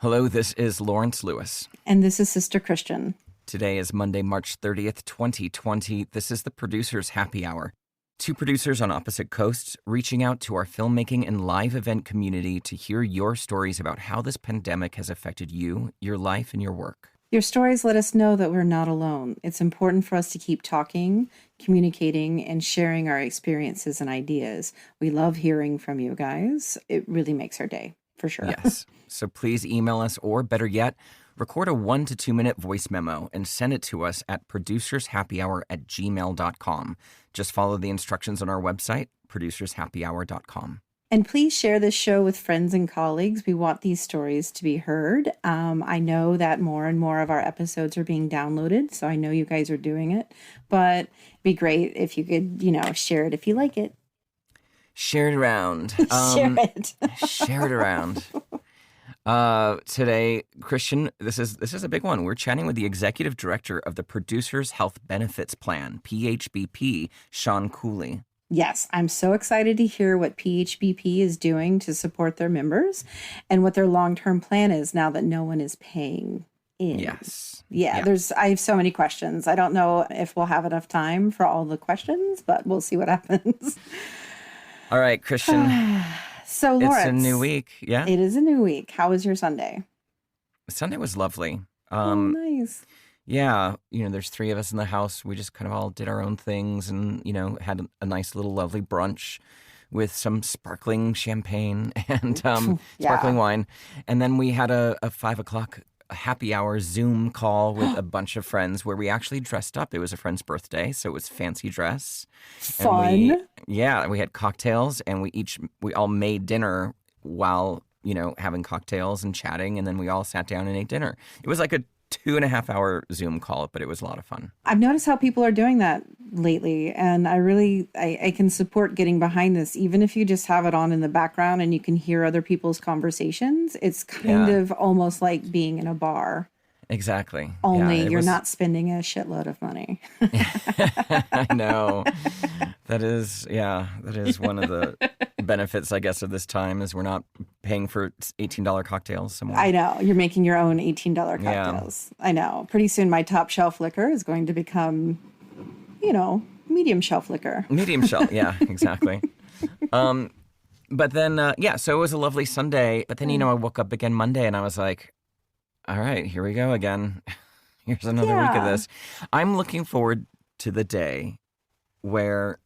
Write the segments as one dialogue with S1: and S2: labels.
S1: Hello, this is Lawrence Lewis.
S2: And this is Sister Christian.
S1: Today is Monday, March 30th, 2020. This is the Producers Happy Hour. Two producers on opposite coasts reaching out to our filmmaking and live event community to hear your stories about how this pandemic has affected you, your life, and your work.
S2: Your stories let us know that we're not alone. It's important for us to keep talking, communicating, and sharing our experiences and ideas. We love hearing from you guys. It really makes our day, for sure.
S1: Yes. So please email us, or better yet, record a 1 to 2 minute voice memo and send it to us at producershappyhour@gmail.com. Just follow the instructions on our website, producershappyhour.com.
S2: And please share this show with friends and colleagues. We want these stories to be heard. I know that more and more of our episodes are being downloaded, so I know you guys are doing it. But it'd be great if you could, share it if you like it.
S1: Share it around.
S2: Share it.
S1: Share it around. Today, Christian, this is a big one. We're chatting with the Executive Director of the Producers Health Benefits Plan, PHBP, Sean Cooley.
S2: Yes, I'm so excited to hear what PHBP is doing to support their members and what their long-term plan is now that no one is paying in.
S1: Yes.
S2: Yeah, I have so many questions. I don't know if we'll have enough time for all the questions, but we'll see what happens.
S1: All right, Christian.
S2: So, Lawrence.
S1: It's a new week. Yeah.
S2: It is a new week. How was your Sunday?
S1: Sunday was lovely.
S2: Nice.
S1: Yeah, there's three of us in the house. We just kind of all did our own things and, had a nice little lovely brunch with some sparkling champagne and sparkling wine. And then we had a 5 o'clock happy hour Zoom call with a bunch of friends where we actually dressed up. It was a friend's birthday, so it was fancy dress.
S2: Fun.
S1: We had cocktails and we all made dinner while, having cocktails and chatting. And then we all sat down and ate dinner. It was like a 2.5 hour Zoom call, but it was a lot of fun.
S2: I've noticed how people are doing that lately, and I can support getting behind this, even if you just have it on in the background and you can hear other people's conversations. It's kind of almost like being in a bar.
S1: Exactly.
S2: Only you're not spending a shitload of money.
S1: I know. That is one of the benefits, I guess, of this time is we're not paying for $18 cocktails somewhere.
S2: I know. You're making your own $18 cocktails. Yeah. I know. Pretty soon my top shelf liquor is going to become, medium shelf liquor.
S1: Medium shelf. Yeah, exactly. But then, so it was a lovely Sunday. But then, I woke up again Monday and I was like, all right, here we go again. Here's another week of this. I'm looking forward to the day where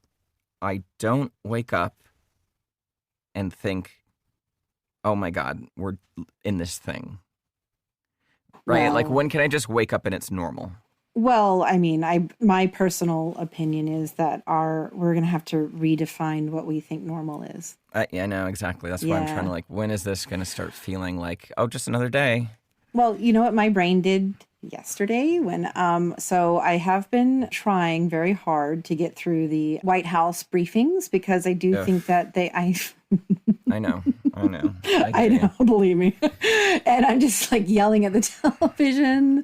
S1: I don't wake up and think, oh my God, we're in this thing. Right?
S2: Well,
S1: like, when can I just wake up and it's normal?
S2: Well, I mean, my personal opinion is that we're going to have to redefine what we think normal is.
S1: I know, exactly. That's why I'm trying to when is this going to start feeling like, oh, just another day?
S2: Well, you know what my brain did yesterday when so I have been trying very hard to get through the White House briefings because I do think that I
S1: know.
S2: I know, believe me. And I'm just like yelling at the television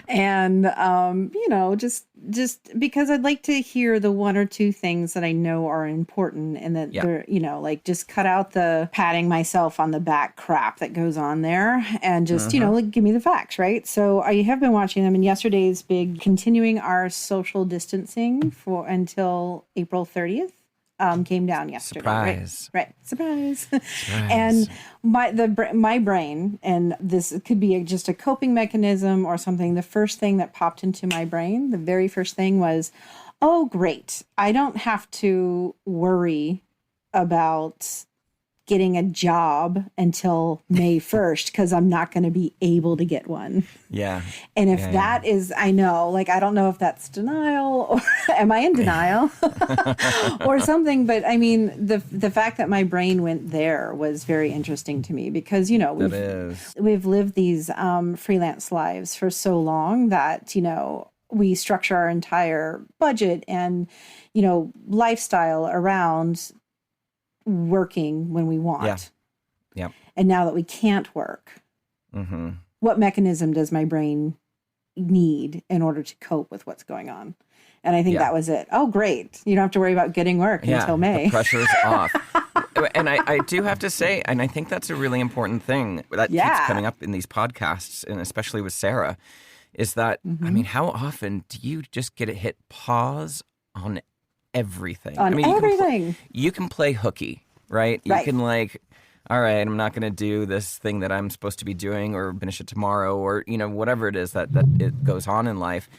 S2: and just because I'd like to hear the one or two things that I know are important and that they're, just cut out the patting myself on the back crap that goes on there and just, give me the facts, right? So I have been watching them, and yesterday's big continuing our social distancing until April 30th. Came down yesterday.
S1: Surprise.
S2: Right. Surprise. And my brain, and this could be just a coping mechanism or something, the first thing that popped into my brain, the very first thing was, oh, great. I don't have to worry about getting a job until May 1st because I'm not going to be able to get one.
S1: Yeah.
S2: And if that is, I know, I don't know if that's denial or am I in denial or something. But I mean, the fact that my brain went there was very interesting to me because, we've lived these freelance lives for so long that, we structure our entire budget and, lifestyle around working when we want.
S1: Yeah.
S2: And now that we can't work, what mechanism does my brain need in order to cope with what's going on. And I think that was it. Oh, great. You don't have to worry about getting work until May.
S1: The pressure's off. And I do have to say, and I think that's a really important thing that keeps coming up in these podcasts, and especially with Sarah, is that, I mean, how often do you just get a hit pause on everything?
S2: On everything.
S1: You can play hooky, right? You can like, all right, I'm not going to do this thing that I'm supposed to be doing or finish it tomorrow or, whatever it is that it goes on in life.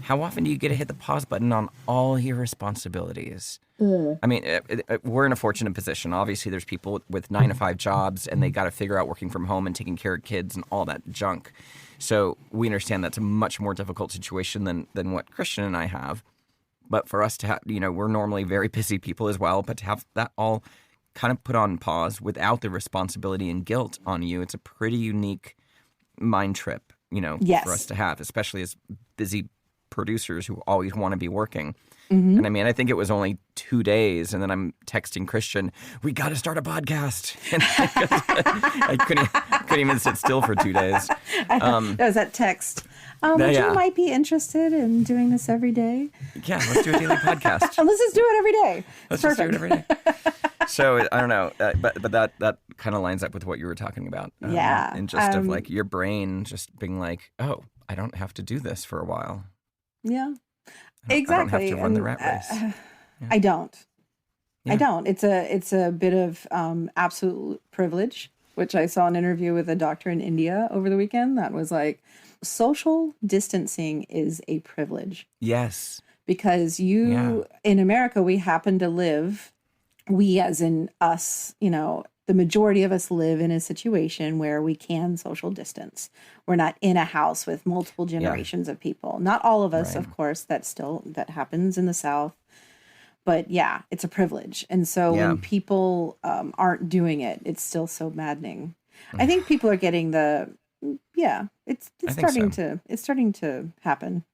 S1: How often do you get to hit the pause button on all your responsibilities? I mean, we're in a fortunate position. Obviously, there's people with 9-to-5 jobs, and they got to figure out working from home and taking care of kids and all that junk. So we understand that's a much more difficult situation than what Christian and I have. But for us to have, we're normally very busy people as well, but to have that all kind of put on pause without the responsibility and guilt on you, it's a pretty unique mind trip, for us to have, especially as busy producers who always want to be working. And I mean, I think it was only 2 days, and then I'm texting Christian, we got to start a podcast. And I couldn't even sit still for 2 days.
S2: That was that text. You might be interested in doing this every day.
S1: Yeah, let's do a daily podcast.
S2: Let's just do it every day.
S1: Let's just do it every day. So I don't know, but that kind of lines up with what you were talking about. And just of like your brain just being like, oh, I don't have to do this for a while.
S2: Yeah, exactly.
S1: I don't have to run the rat race.
S2: I don't. Yeah. I don't. It's a bit of absolute privilege, which I saw an interview with a doctor in India over the weekend that was like, social distancing is a privilege.
S1: Yes.
S2: Because in America, we happen to live, we as in us, the majority of us live in a situation where we can social distance. We're not in a house with multiple generations of people. Not all of us, of course, that happens in the South. But yeah, it's a privilege. And so when people aren't doing it, it's still so maddening. I think people are getting it's starting to happen.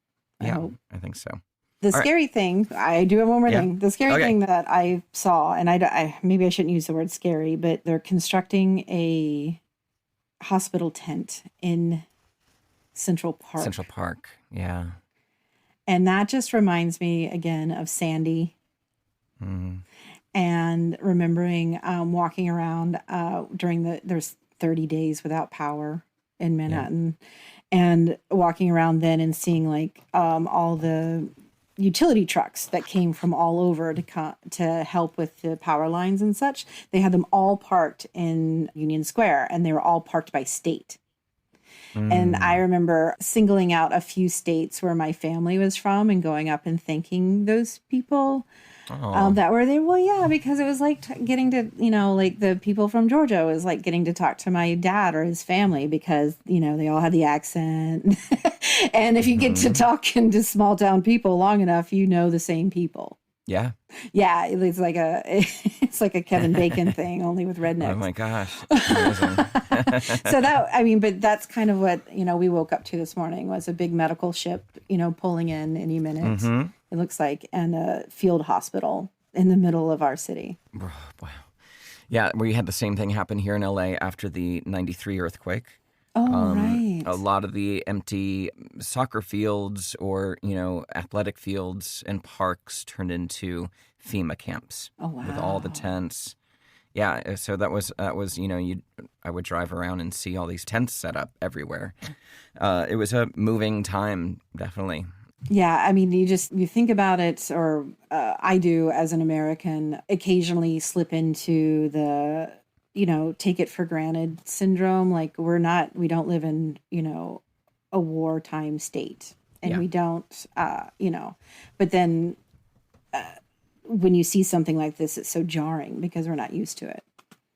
S2: I hope.
S1: I think so.
S2: The scary thing, I do have one more thing. The scary thing that I saw, and I maybe I shouldn't use the word scary, but they're constructing a hospital tent in Central Park.
S1: Central Park, yeah.
S2: And that just reminds me again of Sandy. And remembering walking around there's 30 days without power in Manhattan, and walking around then and seeing like all the utility trucks that came from all over to help with the power lines and such. They had them all parked in Union Square, and they were all parked by state. And I remember singling out a few states where my family was from and going up and thanking those people that were there. Well, yeah, because it was like getting to, like the people from Georgia was like getting to talk to my dad or his family because, they all had the accent. And if you get to talking to small town people long enough, the same people. Yeah. Yeah. It's like a Kevin Bacon thing, only with rednecks.
S1: Oh my gosh.
S2: So but that's kind of what, we woke up to this morning was a big medical ship, pulling in any minute, it looks like, and a field hospital in the middle of our city.
S1: Wow. Yeah. We had the same thing happen here in LA after the 93 earthquake.
S2: Oh, right.
S1: A lot of the empty soccer fields or, athletic fields and parks turned into FEMA camps.
S2: Oh, wow.
S1: With all the tents. Yeah, so that was I would drive around and see all these tents set up everywhere. It was a moving time, definitely.
S2: Yeah, I mean, you think about it, or I do as an American, occasionally slip into the take it for granted syndrome. Like we don't live in, a wartime state, and we don't, but then when you see something like this, it's so jarring because we're not used to it.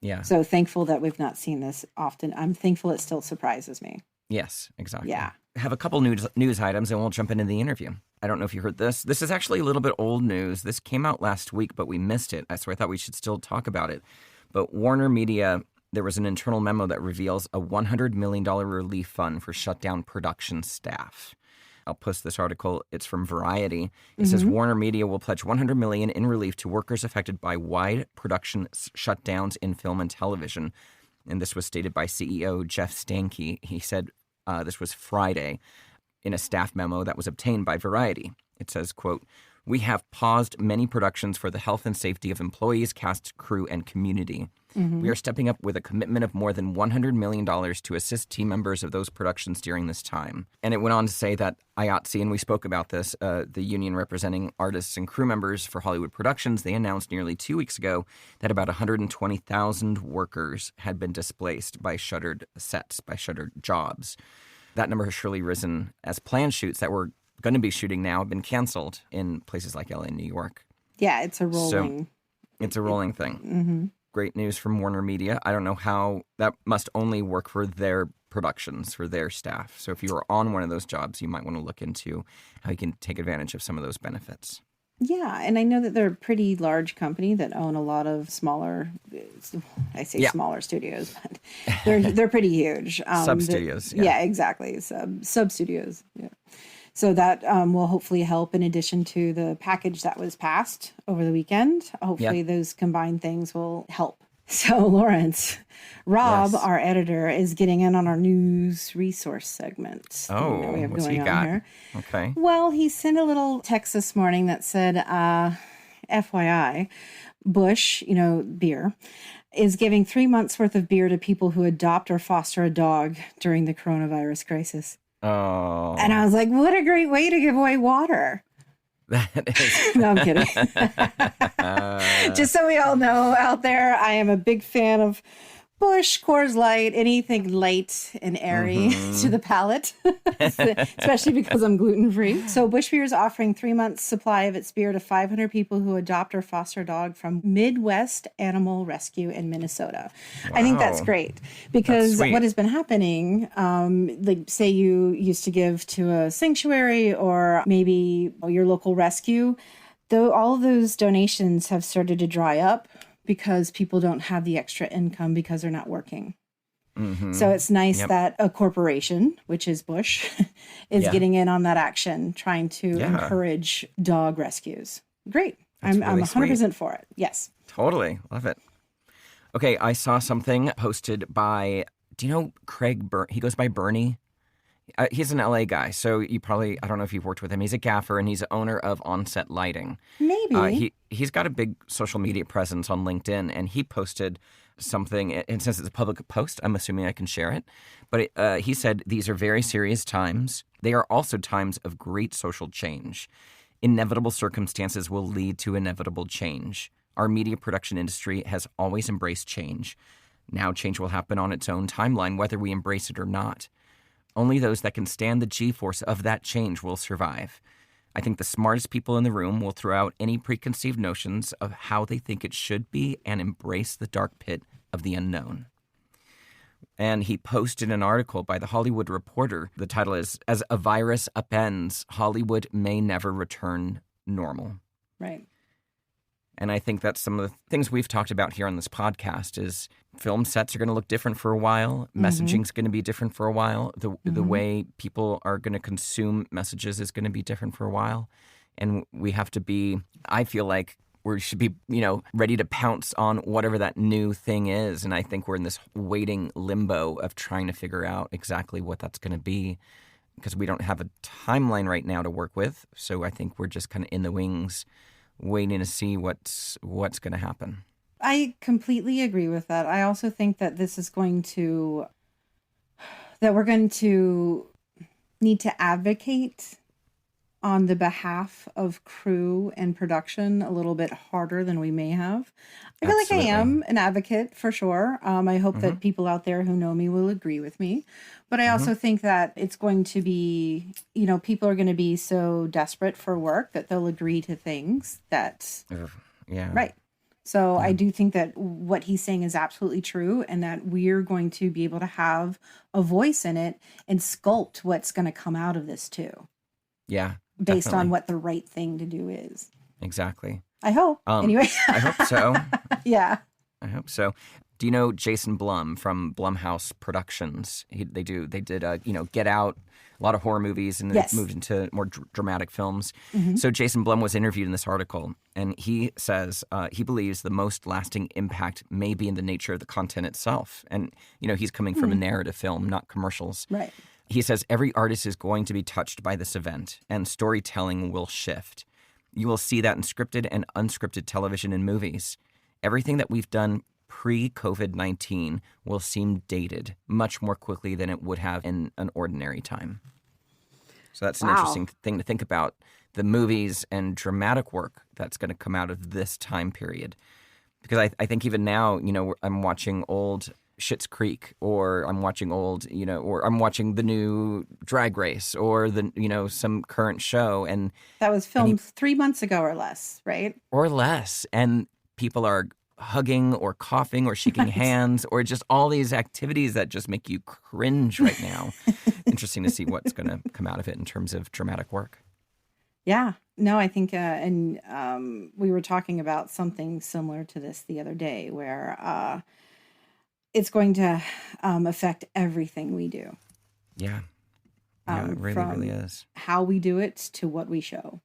S1: Yeah.
S2: So thankful that we've not seen this often. I'm thankful it still surprises me.
S1: Yes, exactly.
S2: Yeah.
S1: I have a couple news items and we'll jump into the interview. I don't know if you heard this. This is actually a little bit old news. This came out last week, but we missed it. So I thought we should still talk about it. But WarnerMedia, there was an internal memo that reveals a $100 million relief fund for shutdown production staff. I'll post this article. It's from Variety. It says WarnerMedia will pledge $100 million in relief to workers affected by wide production shutdowns in film and television. And this was stated by CEO Jeff Stankey. He said this was Friday. in a staff memo that was obtained by Variety. It says, quote, "We have paused many productions for the health and safety of employees, cast, crew, and community. We are stepping up with a commitment of more than $100 million to assist team members of those productions during this time." And it went on to say that IATSE, and we spoke about this, the union representing artists and crew members for Hollywood productions, they announced nearly 2 weeks ago that about 120,000 workers had been displaced by shuttered sets, by shuttered jobs. That number has surely risen as planned shoots that were going to be shooting now have been canceled in places like LA and New York.
S2: Yeah, it's a rolling.
S1: So it's a rolling thing. Great news from WarnerMedia. I don't know how that must only work for their productions, for their staff. So if you are on one of those jobs, you might want to look into how you can take advantage of some of those benefits.
S2: Yeah, and I know that they're a pretty large company that own a lot of smaller, I say smaller studios, but they're pretty huge.
S1: Sub studios.
S2: Yeah, exactly. Sub studios. Yeah. So that will hopefully help in addition to the package that was passed over the weekend. Hopefully those combined things will help. So Lawrence, Rob, our editor, is getting in on our news resource segment.
S1: Oh,
S2: we have
S1: what's
S2: going
S1: he
S2: on
S1: got?
S2: here.
S1: Okay.
S2: Well, he sent a little text this morning that said, FYI, Busch, beer, is giving 3 months worth of beer to people who adopt or foster a dog during the coronavirus crisis.
S1: Oh.
S2: And I was like, what a great way to give away water.
S1: That is.
S2: No, I'm kidding. Just so we all know out there, I am a big fan of Busch, Coors Light, anything light and airy to the palate, especially because I'm gluten-free. So Busch Beer is offering 3 months supply of its beer to 500 people who adopt or foster a dog from Midwest Animal Rescue in Minnesota. Wow. I think that's great because what has been happening, like say you used to give to a sanctuary or maybe your local rescue, though all of those donations have started to dry up because people don't have the extra income because they're not working. So it's nice that a corporation, which is Busch, is getting in on that action, trying to encourage dog rescues. Great. I'm 100% for it. Yes.
S1: Totally. Love it. Okay, I saw something posted by, do you know Craig he goes by Bernie? He's an LA guy, so you probably, I don't know if you've worked with him. He's a gaffer and he's the owner of Onset Lighting.
S2: Maybe.
S1: He's got a big social media presence on LinkedIn, and he posted something, and since it's a public post, I'm assuming I can share it. But he said, "These are very serious times. They are also times of great social change. Inevitable circumstances will lead to inevitable change. Our media production industry has always embraced change. Now change will happen on its own timeline, whether we embrace it or not. Only those that can stand the G-force of that change will survive. I think the smartest people in the room will throw out any preconceived notions of how they think it should be and embrace the dark pit of the unknown." And he posted an article by The Hollywood Reporter. The title is, "As a Virus Upends, Hollywood May Never Return Normal."
S2: Right.
S1: And I think that's some of the things we've talked about here on this podcast is film sets are going to look different for a while. Messaging is going to be different for a while. The way people are going to consume messages is going to be different for a while. And we have to be, I feel like we should be, ready to pounce on whatever that new thing is. And I think we're in this waiting limbo of trying to figure out exactly what that's going to be because we don't have a timeline right now to work with. So I think we're just kind of in the wings waiting to see what's going to happen.
S2: I completely agree with that. I also think that we're going to need to advocate on the behalf of crew and production a little bit harder than we may have. I feel like I am an advocate for sure. I hope that people out there who know me will agree with me. But I also think that it's going to be, people are going to be so desperate for work that they'll agree to things that, right. So I do think that what he's saying is absolutely true and that we're going to be able to have a voice in it and sculpt what's going to come out of this too.
S1: Yeah.
S2: Based on what the right thing to do is.
S1: Exactly.
S2: I hope. Anyway.
S1: I hope so.
S2: Yeah.
S1: I hope so. Do you know Jason Blum from Blumhouse Productions? They did Get Out, a lot of horror movies, and they moved into more dramatic films. So Jason Blum was interviewed in this article, and he says he believes the most lasting impact may be in the nature of the content itself. And, he's coming from a narrative film, not commercials.
S2: Right.
S1: He says, every artist is going to be touched by this event, and storytelling will shift. You will see that in scripted and unscripted television and movies. Everything that we've done pre-COVID-19 will seem dated much more quickly than it would have in an ordinary time. So that's an interesting thing to think about. The movies and dramatic work that's going to come out of this time period. Because I think even now, I'm watching old Schitt's Creek, or I'm watching old, or I'm watching the new Drag Race, or some current show. And
S2: that was filmed 3 months ago or less, right?
S1: Or less. And people are hugging or coughing or shaking hands, or just all these activities that just make you cringe right now. Interesting to see what's going to come out of it in terms of dramatic work.
S2: Yeah. No, I think, and we were talking about something similar to this the other day, where it's going to affect everything we do.
S1: Yeah. Yeah, it really is.
S2: How we do it to what we show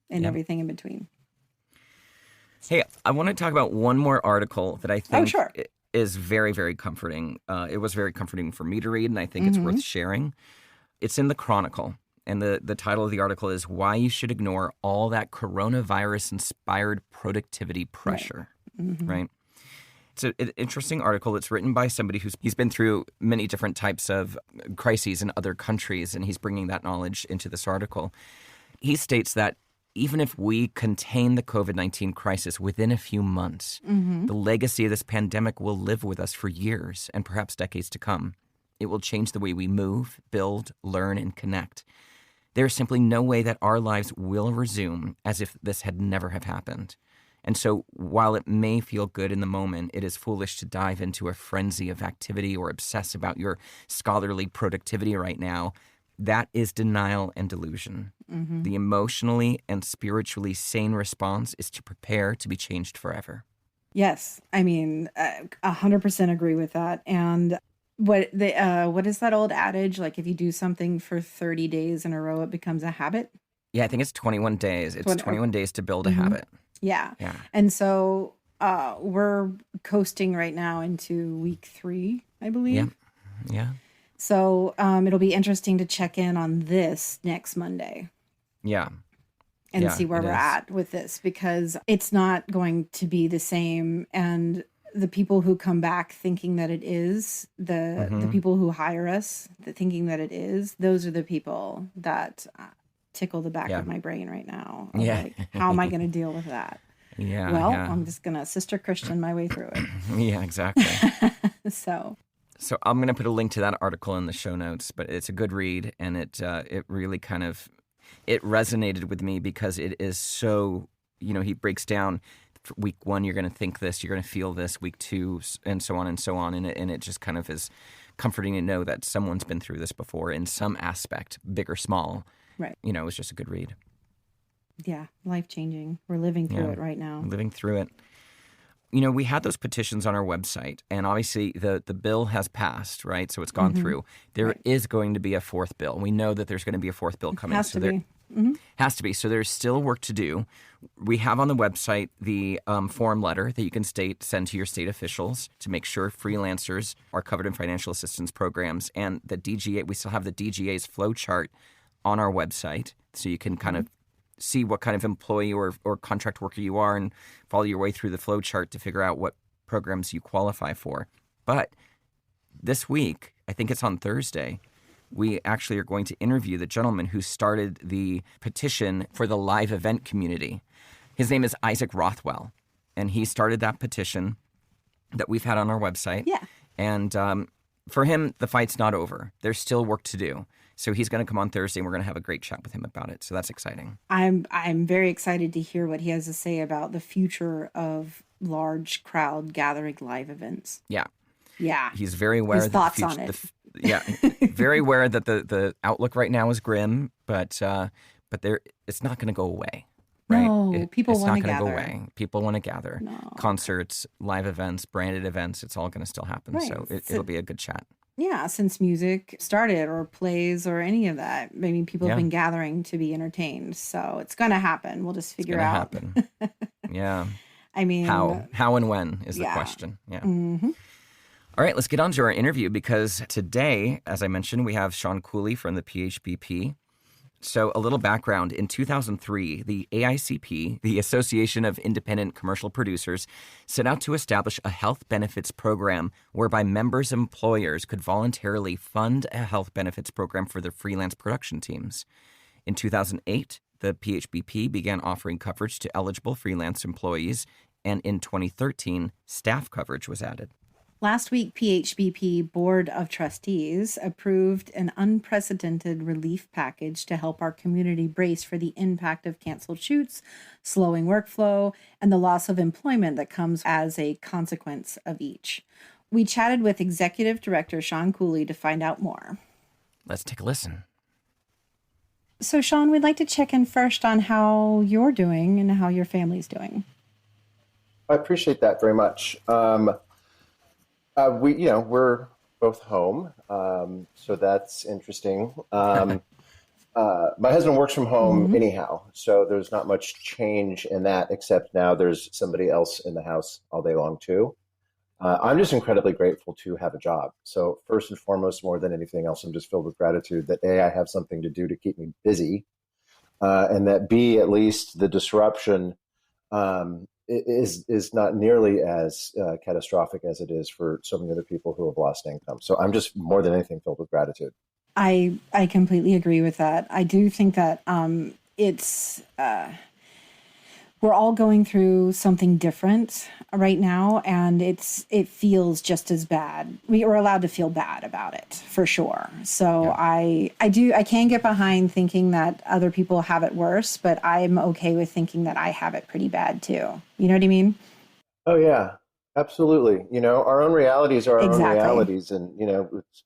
S2: and everything in between.
S1: Hey, I want to talk about one more article that I think
S2: sure.
S1: is very, very comforting. It was very comforting for me to read, and I think it's worth sharing. It's in the Chronicle, and the title of the article is Why You Should Ignore All That Coronavirus-Inspired Productivity Pressure, right? It's an interesting article. It's written by somebody he's been through many different types of crises in other countries, and he's bringing that knowledge into this article. He states that even if we contain the COVID-19 crisis within a few months, the legacy of this pandemic will live with us for years and perhaps decades to come. It will change the way we move, build, learn, and connect. There is simply no way that our lives will resume as if this had never have happened. And so while it may feel good in the moment, it is foolish to dive into a frenzy of activity or obsess about your scholarly productivity right now. That is denial and delusion. The emotionally and spiritually sane response is to prepare to be changed forever.
S2: Yes. I mean, 100% agree with that. And what is that old adage? Like, if you do something for 30 days in a row, it becomes a habit?
S1: Yeah, I think it's 21 days. It's 21 days to build a habit.
S2: Yeah. And so we're coasting right now into week 3, I believe.
S1: Yeah.
S2: So it'll be interesting to check in on this next Monday.
S1: Yeah.
S2: And see where we're at with this, because it's not going to be the same. And the people who come back thinking that it is, the people who hire us thinking that it is, those are the people that tickle the back of my brain right now. Like, how am I going to deal with that? I'm just going to Sister Christian my way through it.
S1: Yeah, exactly. So I'm going to put a link to that article in the show notes, but it's a good read, and it really kind of, it resonated with me because it is so, he breaks down week 1, you're going to think this, you're going to feel this, week 2, and so on and so on, and it just kind of is comforting to know that someone's been through this before in some aspect, big or small.
S2: Right.
S1: It was just a good read.
S2: Yeah, life-changing. We're living through it right now.
S1: Living through it. We had those petitions on our website, and obviously the bill has passed, right? So it's gone through. There is going to be a 4th bill. We know that there's going to be a 4th bill coming.
S2: Has to be.
S1: Has to be. So there's still work to do. We have on the website the form letter that you can send to your state officials to make sure freelancers are covered in financial assistance programs, and the DGA. We still have the DGA's flow chart on our website, so you can kind of see what kind of employee or contract worker you are and follow your way through the flow chart to figure out what programs you qualify for. But this week, I think it's on Thursday, we actually are going to interview the gentleman who started the petition for the live event community. His name is Isaac Rothwell, and he started that petition that we've had on our website.
S2: Yeah.
S1: And for him, the fight's not over. There's still work to do. So he's going to come on Thursday, and we're going to have a great chat with him about it. So that's exciting.
S2: I'm very excited to hear what he has to say about the future of large crowd gathering live events.
S1: Yeah.
S2: Yeah.
S1: He's very aware
S2: His
S1: of
S2: thoughts on it.
S1: Very aware that the outlook right now is grim, but it's not going to go away. Right?
S2: No, people want to gather.
S1: It's not going to go away. People want to gather.
S2: No.
S1: Concerts, live events, branded events, it's all going to still happen.
S2: Right.
S1: So it'll be a good chat.
S2: Yeah, since music started or plays or any of that, I mean, people have been gathering to be entertained. So it's going to happen. We'll just figure out.
S1: It's going to happen. Yeah.
S2: I mean,
S1: how and when is the question. Yeah. All right, let's get on to our interview because today, as I mentioned, we have Sean Cooley from the PHBP. So a little background. In 2003, the AICP, the Association of Independent Commercial Producers, set out to establish a health benefits program whereby members' employers could voluntarily fund a health benefits program for their freelance production teams. In 2008, the PHBP began offering coverage to eligible freelance employees, and in 2013, staff coverage was added.
S2: Last week, PHBP Board of Trustees approved an unprecedented relief package to help our community brace for the impact of canceled shoots, slowing workflow, and the loss of employment that comes as a consequence of each. We chatted with Executive Director Sean Cooley to find out more.
S1: Let's take a listen.
S2: So, Sean, we'd like to check in first on how you're doing and how your family's doing.
S3: I appreciate that very much. We're both home, so that's interesting. My husband works from home anyhow, so there's not much change in that, except now there's somebody else in the house all day long too. I'm just incredibly grateful to have a job. So first and foremost, more than anything else, I'm just filled with gratitude that A, I have something to do to keep me busy, and that B, at least the disruption is not nearly as catastrophic as it is for so many other people who have lost income. So I'm just more than anything filled with gratitude.
S2: I completely agree with that. I do think that it's we're all going through something different right now, and it feels just as bad. We are allowed to feel bad about it for sure. So yeah. I can get behind thinking that other people have it worse, but I'm okay with thinking that I have it pretty bad too. You know what I mean?
S3: Oh yeah, absolutely. Our own realities are our own realities, and it's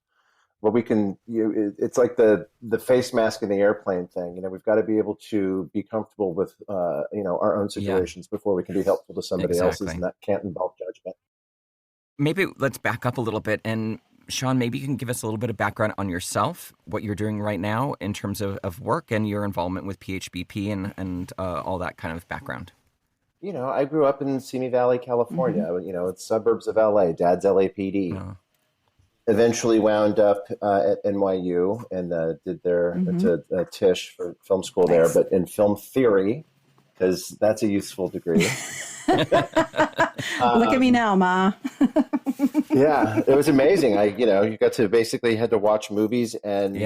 S3: like the face mask in the airplane thing. We've got to be able to be comfortable with, our own situations before we can be helpful to somebody else's, and that can't involve judgment.
S1: Maybe let's back up a little bit. And Sean, maybe you can give us a little bit of background on yourself, what you're doing right now in terms of work and your involvement with PHBP and all that kind of background.
S3: I grew up in Simi Valley, California. It's suburbs of LA, dad's LAPD. Oh. Eventually wound up at NYU and did to Tisch for film school there, but in film theory, because that's a useful degree.
S2: Look at me now, Ma.
S3: Yeah, it was amazing. You got to basically had to watch movies and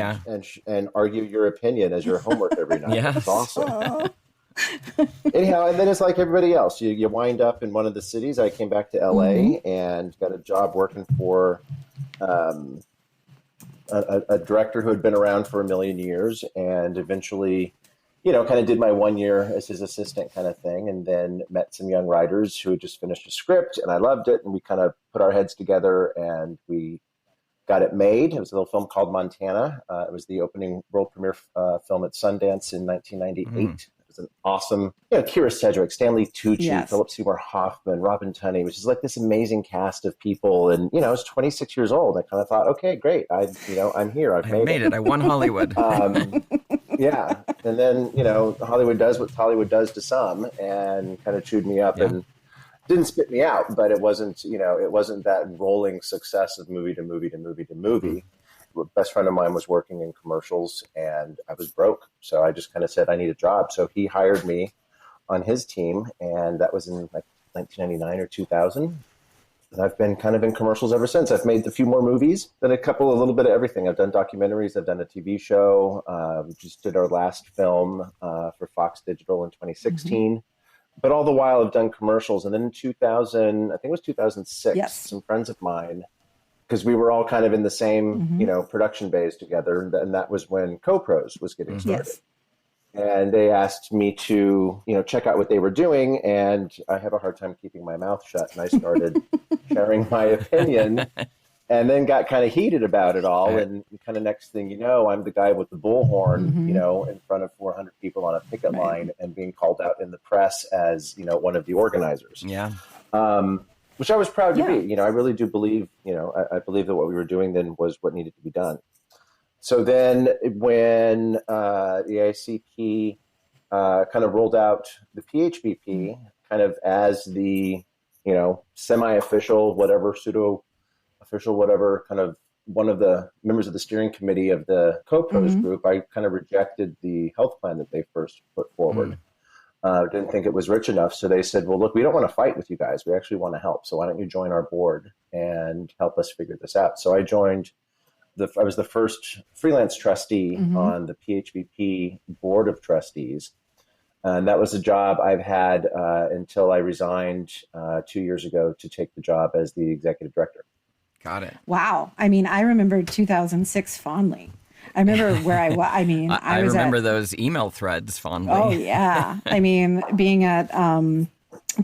S3: argue your opinion as your homework every night. Yeah, it's awesome. Anyhow, and then it's like everybody else. You wind up in one of the cities. I came back to LA and got a job working for a director who had been around for a million years, and eventually, kind of did my 1 year as his assistant kind of thing, and then met some young writers who had just finished a script, and I loved it, and we kind of put our heads together and we got it made. It was a little film called Montana. It was the opening world premiere film at Sundance in 1998. It was an awesome, Kira Sedgwick, Stanley Tucci, Philip Seymour Hoffman, Robin Tunney, which is like this amazing cast of people. And, I was 26 years old. I kind of thought, okay, great. I'm here. I've made it.
S1: I won Hollywood.
S3: Yeah. And then, Hollywood does what Hollywood does to some, and kind of chewed me up and didn't spit me out, but it wasn't that rolling success of movie to movie to movie to movie. A best friend of mine was working in commercials, and I was broke. So I just kind of said, I need a job. So he hired me on his team, and that was in like 1999 or 2000. And I've been kind of in commercials ever since. I've made a few more movies, done a little bit of everything. I've done documentaries. I've done a TV show. We just did our last film for Fox Digital in 2016. But all the while I've done commercials. And then in 2000, I think it was 2006, some friends of mine, because we were all kind of in the same, production bays together. And that was when Co-Pros was getting started. Yes. And they asked me to, check out what they were doing. And I have a hard time keeping my mouth shut. And I started sharing my opinion, and then got kind of heated about it all. And kind of next thing you know, I'm the guy with the bullhorn, in front of 400 people on a picket line and being called out in the press as, one of the organizers. Yeah. Which I was proud to be. I really do believe, I believe that what we were doing then was what needed to be done. So then when the ICP kind of rolled out the PHBP kind of as the, semi-official, whatever, pseudo official, whatever, kind of one of the members of the steering committee of the co-pros group, I kind of rejected the health plan that they first put forward. Didn't think it was rich enough. So they said, well, look, we don't want to fight with you guys. We actually want to help. So why don't you join our board and help us figure this out? So I joined I was the first freelance trustee on the PHBP board of trustees. And that was a job I've had until I resigned 2 years ago to take the job as the executive director.
S1: Got it.
S2: Wow. I mean, I remember 2006 fondly. I remember where I was. I mean,
S1: I remember those email threads fondly.
S2: Oh, yeah. I mean, being at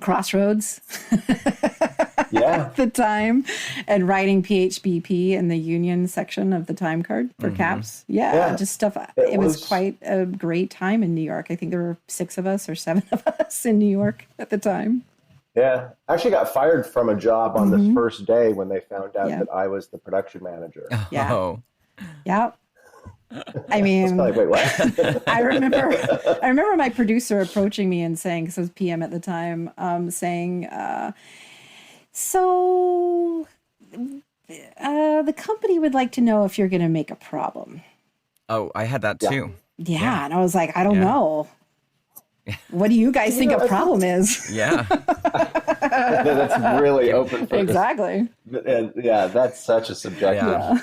S2: Crossroads at the time and writing PHBP in the union section of the time card for caps. Yeah, just stuff. It was quite a great time in New York. I think there were 6 of us or 7 of us in New York at the time.
S3: Yeah. I actually got fired from a job on the first day when they found out that I was the production manager.
S2: Yeah.
S1: Oh.
S2: Yeah. I mean,
S3: Wait, what?
S2: I remember my producer approaching me and saying, because I was PM at the time, saying, so the company would like to know if you're going to make a problem.
S1: Oh, I had that too.
S2: Yeah. And I was like, I don't know. What do you guys think a problem is?
S1: Yeah.
S3: That's really open for
S2: Exactly.
S3: And that's such a subjective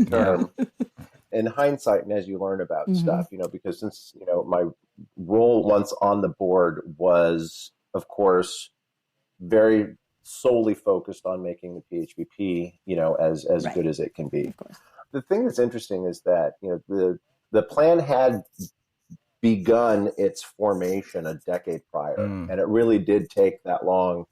S3: term. In hindsight, and as you learn about stuff, because since, my role once on the board was, of course, very solely focused on making the PHBP, as good as it can be.
S2: Of course.
S3: The thing that's interesting is that, the plan had begun its formation a decade prior, and it really did take that long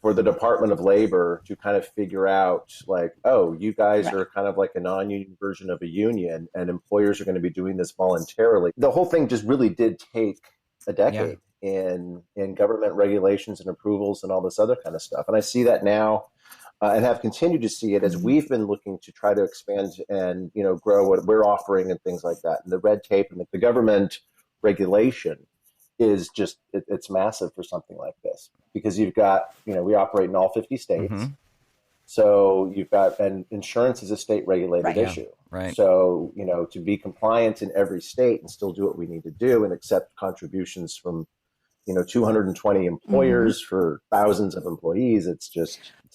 S3: for the Department of Labor to kind of figure out, like, oh, you guys are kind of like a non-union version of a union, and employers are going to be doing this voluntarily. The whole thing just really did take a decade in government regulations and approvals and all this other kind of stuff. And I see that now, and have continued to see it as we've been looking to try to expand and, grow what we're offering and things like that. And the red tape and the government regulation is just, it's massive for something like this, because you've got, we operate in all 50 states. So you've got, and insurance is a state regulated issue.
S1: Right.
S3: So, to be compliant in every state and still do what we need to do and accept contributions from, 220 employers for thousands of employees, it's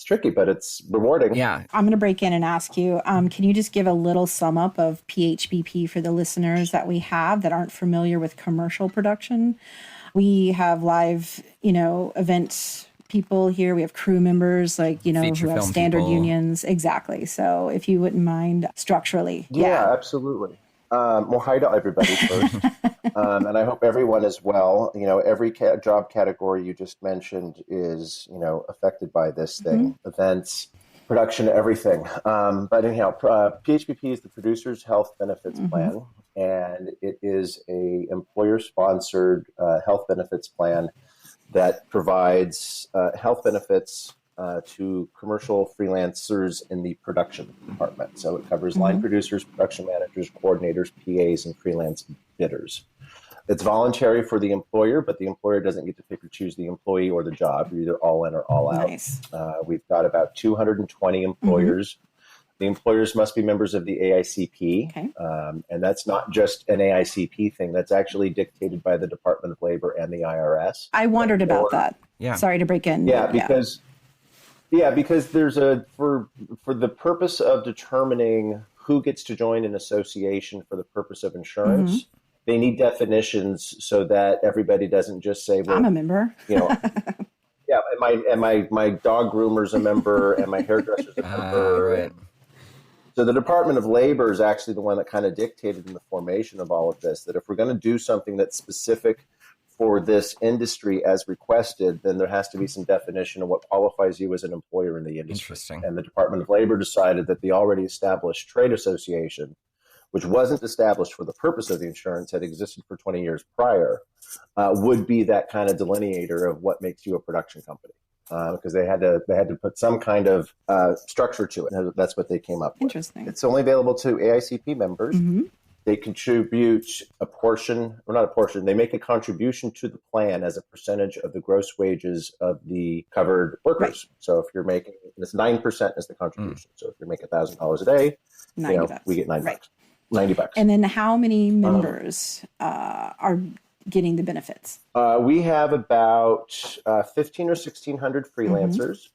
S3: tricky, but it's rewarding.
S1: Yeah.
S2: I'm going to break in and ask you, can you just give a little sum up of PHBP for the listeners that we have that aren't familiar with commercial production? We have live, event people here. We have crew members, like, who have standard unions. Exactly. So if you wouldn't mind structurally.
S3: Yeah, absolutely. Well, hi to everybody first. And I hope everyone is well. Every job category you just mentioned is, affected by this thing, events, production, everything. But anyhow, PHBP is the Producers Health Benefits Plan, and it is a employer-sponsored health benefits plan that provides health benefits to commercial freelancers in the production department. So it covers line producers, production managers, coordinators, PAs, and freelance bidders. It's voluntary for the employer, but the employer doesn't get to pick or choose the employee or the job. You're either all in or all out.
S2: Nice.
S3: We've got about 220 employers. The employers must be members of the AICP. Okay. And that's not just an AICP thing. That's actually dictated by the Department of Labor and the IRS.
S2: I wondered about that. Yeah. Sorry to break in.
S3: Yeah, because there's for the purpose of determining who gets to join an association for the purpose of insurance, they need definitions so that everybody doesn't just say, well,
S2: I'm a member.
S3: Yeah, and my dog groomer's a member and my hairdresser's a member.
S1: Right.
S3: So the Department of Labor is actually the one that kind of dictated in the formation of all of this, that if we're going to do something that's specific for this industry as requested, then there has to be some definition of what qualifies you as an employer in the industry.
S1: Interesting.
S3: And the Department of Labor decided that the already established trade association, which wasn't established for the purpose of the insurance, had existed for 20 years prior, would be that kind of delineator of what makes you a production company. Because they had to put some kind of structure to it. And that's what they came up with.
S2: Interesting.
S3: It's only available to AICP members. they contribute a portion, or not a portion, they make a contribution to the plan as a percentage of the gross wages of the covered workers. Right. So if you're making, it's 9% is the contribution. So if you're making $1,000 a day, we get $9. $90.
S2: And then how many members are getting the benefits?
S3: We have about 15 or 1,600 freelancers.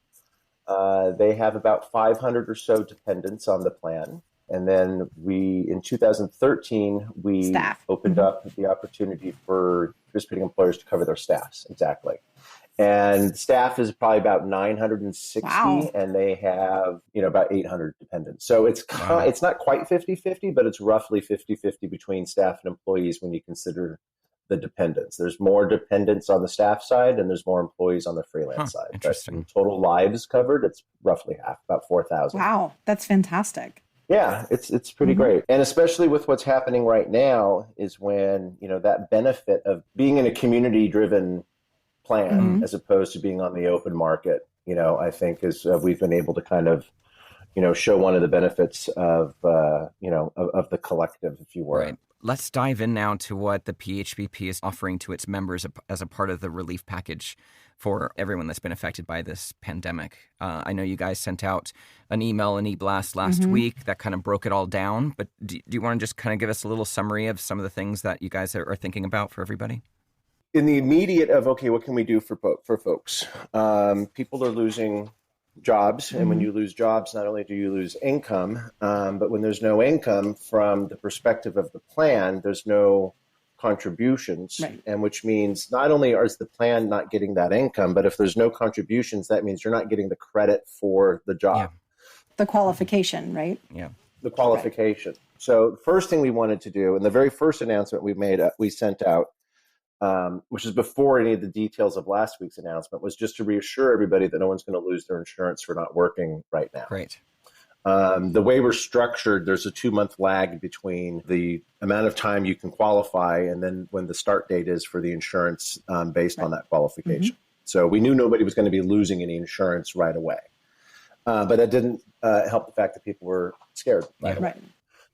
S3: They have about 500 or so dependents on the plan. And then in 2013, we opened up the opportunity for participating employers to cover their staffs. Exactly. And staff is probably about 960, and they have, about 800 dependents. So it's not quite 50-50, but it's roughly 50-50 between staff and employees when you consider the dependents. There's more dependents on the staff side, and there's more employees on the freelance side.
S1: Interesting.
S3: But in total lives covered, it's roughly half, about 4,000.
S2: Wow, that's fantastic.
S3: Yeah, it's pretty great. And especially with what's happening right now is when, that benefit of being in a community-driven plan as opposed to being on the open market, I think is we've been able to kind of, show one of the benefits of, of the collective, if you will.
S1: Right. Let's dive in now to what the PHBP is offering to its members as a part of the relief package for everyone that's been affected by this pandemic. I know you guys sent out an email, an e-blast last week that kind of broke it all down, but do you want to just kind of give us a little summary of some of the things that you guys are thinking about for everybody?
S3: In the immediate of, okay, what can we do for folks? People are losing jobs. And when you lose jobs, not only do you lose income, but when there's no income from the perspective of the plan, there's no contributions. Right. And which means not only is the plan not getting that income, but if there's no contributions, that means you're not getting the credit for the job.
S2: Yeah. The qualification, right?
S1: Yeah.
S3: The qualification. Right. So the first thing we wanted to do, and the very first announcement we sent out, which is before any of the details of last week's announcement, was just to reassure everybody that no one's going to lose their insurance for not working right now.
S1: Great.
S3: The way we're structured, there's a 2-month lag between the amount of time you can qualify and then when the start date is for the insurance based on that qualification. So we knew nobody was going to be losing any insurance right away. But that didn't help the fact that people were scared right away. Right.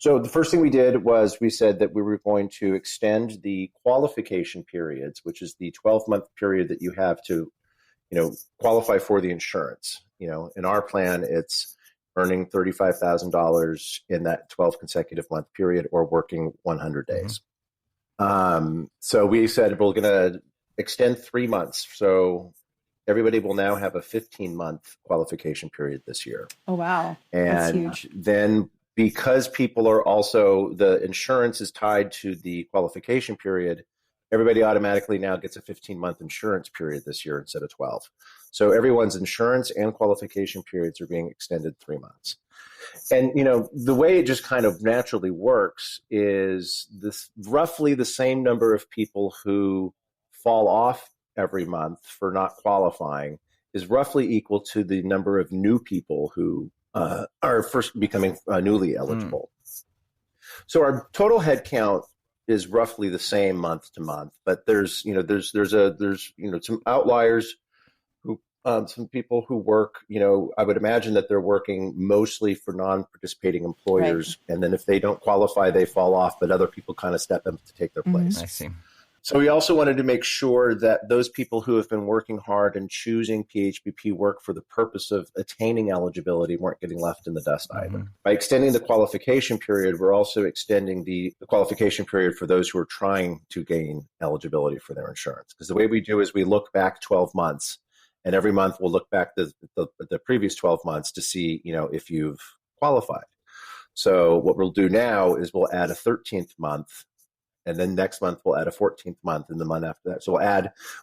S3: So the first thing we did was we said that we were going to extend the qualification periods, which is the 12-month period that you have to, qualify for the insurance. In our plan, it's earning $35,000 in that 12 consecutive month period or working 100 days. So we said we're going to extend 3 months. So everybody will now have a 15-month qualification period this year.
S2: Oh, wow.
S3: And
S2: that's huge.
S3: Then because people are also, the insurance is tied to the qualification period, everybody automatically now gets a 15-month insurance period this year instead of 12. So everyone's insurance and qualification periods are being extended 3 months. And, the way it just kind of naturally works is this roughly the same number of people who fall off every month for not qualifying is roughly equal to the number of new people who are first becoming newly eligible. So our total head count is roughly the same month to month, but there's some outliers who, some people who work, I would imagine that they're working mostly for non-participating employers. Right. And then if they don't qualify, they fall off, but other people kind of step in to take their place.
S1: I see.
S3: So we also wanted to make sure that those people who have been working hard and choosing PHBP work for the purpose of attaining eligibility weren't getting left in the dust either. By extending the qualification period, we're also extending the qualification period for those who are trying to gain eligibility for their insurance. Because the way we do is we look back 12 months, and every month we'll look back the previous 12 months to see, if you've qualified. So what we'll do now is we'll add a 13th month. And then next month we'll add a 14th month, and the month after that. So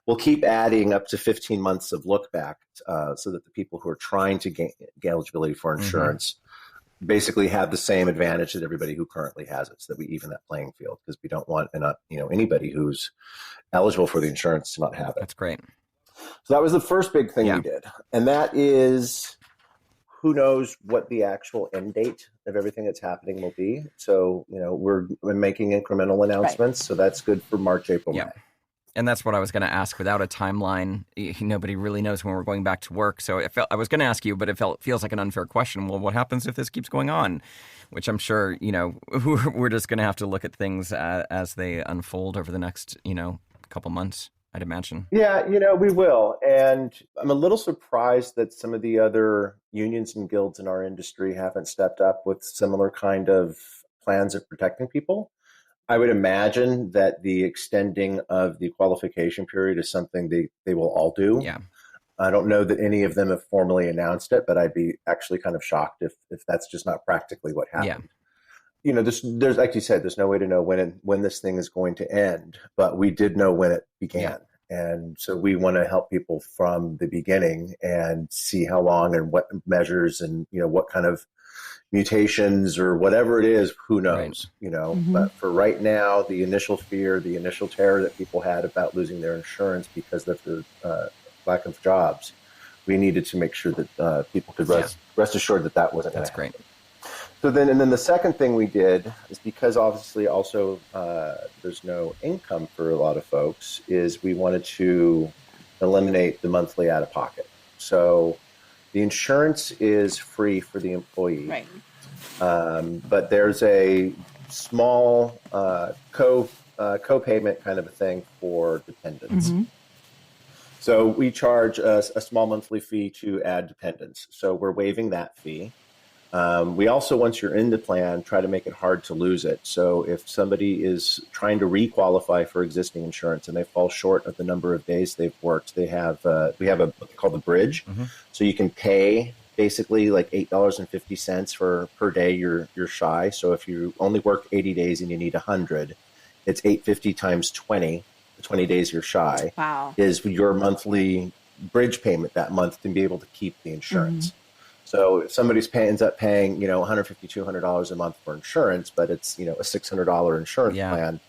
S3: we'll keep adding up to 15 months of look back so that the people who are trying to gain eligibility for insurance basically have the same advantage as everybody who currently has it, so that we even that playing field, because we don't want anybody who's eligible for the insurance to not have it.
S1: That's great.
S3: So that was the first big thing we did. And that is, who knows what the actual end date of everything that's happening will be. So, we're making incremental announcements. Right. So that's good for March, April, May.
S1: And that's what I was going to ask. Without a timeline, nobody really knows when we're going back to work. So I was going to ask you, but feels like an unfair question. Well, what happens if this keeps going on? Which I'm sure, we're just going to have to look at things as they unfold over the next, couple months, I'd imagine.
S3: Yeah, we will. And I'm a little surprised that some of the other unions and guilds in our industry haven't stepped up with similar kind of plans of protecting people. I would imagine that the extending of the qualification period is something they will all do.
S1: Yeah.
S3: I don't know that any of them have formally announced it, but I'd be actually kind of shocked if that's just not practically what happened. Yeah. There's like you said, there's no way to know when this thing is going to end, but we did know when it began. Yeah. And so we want to help people from the beginning and see how long and what measures and, what kind of mutations or whatever it is, who knows, but for right now, the initial fear, the initial terror that people had about losing their insurance because of the lack of jobs, we needed to make sure that people could rest assured that wasn't going to happen. That's great. So then the second thing we did is, because obviously also there's no income for a lot of folks, is we wanted to eliminate the monthly out-of-pocket. So the insurance is free for the employee,
S2: right?
S3: But there's a small co-payment kind of a thing for dependents. Mm-hmm. So we charge a small monthly fee to add dependents. So we're waiving that fee. We also, once you're in the plan, try to make it hard to lose it. So if somebody is trying to re-qualify for existing insurance and they fall short of the number of days they've worked, we have what they call the bridge. Mm-hmm. So you can pay basically like $8.50 per day you're shy. So if you only work 80 days and you need 100, it's $8.50 times 20 days you're shy.
S2: Wow.
S3: Is your monthly bridge payment that month to be able to keep the insurance. Mm-hmm. So if somebody ends up paying, $150, $200 a month for insurance, but it's, a $600 insurance plan,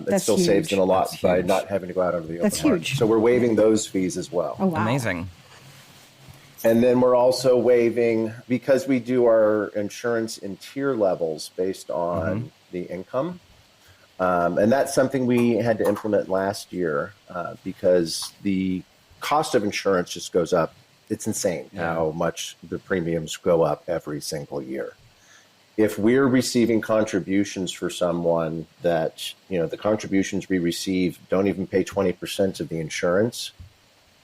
S3: it still huge. Saves them a lot by not having to go out onto the open market. Huge. So we're waiving those fees as well.
S2: Oh, wow.
S1: Amazing.
S3: And then we're also waiving, because we do our insurance in tier levels based on the income. And that's something we had to implement last year because the cost of insurance just goes up. It's insane how much the premiums go up every single year. If we're receiving contributions for someone that, the contributions we receive don't even pay 20% of the insurance,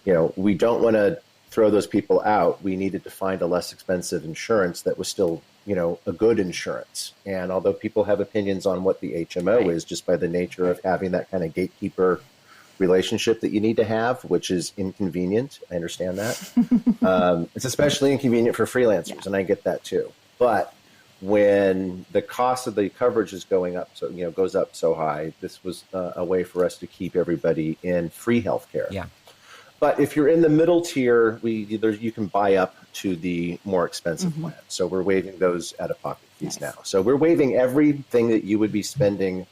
S3: we don't want to throw those people out. We needed to find a less expensive insurance that was still, a good insurance. And although people have opinions on what the HMO is, just by the nature of having that kind of gatekeeper relationship that you need to have, which is inconvenient. I understand that. It's especially inconvenient for freelancers, and I get that too. But when the cost of the coverage is going up, goes up so high, this was a way for us to keep everybody in free healthcare.
S1: Yeah.
S3: But if you're in the middle tier, you can buy up to the more expensive plan. So we're waiving those out-of-pocket fees now. So we're waiving everything that you would be spending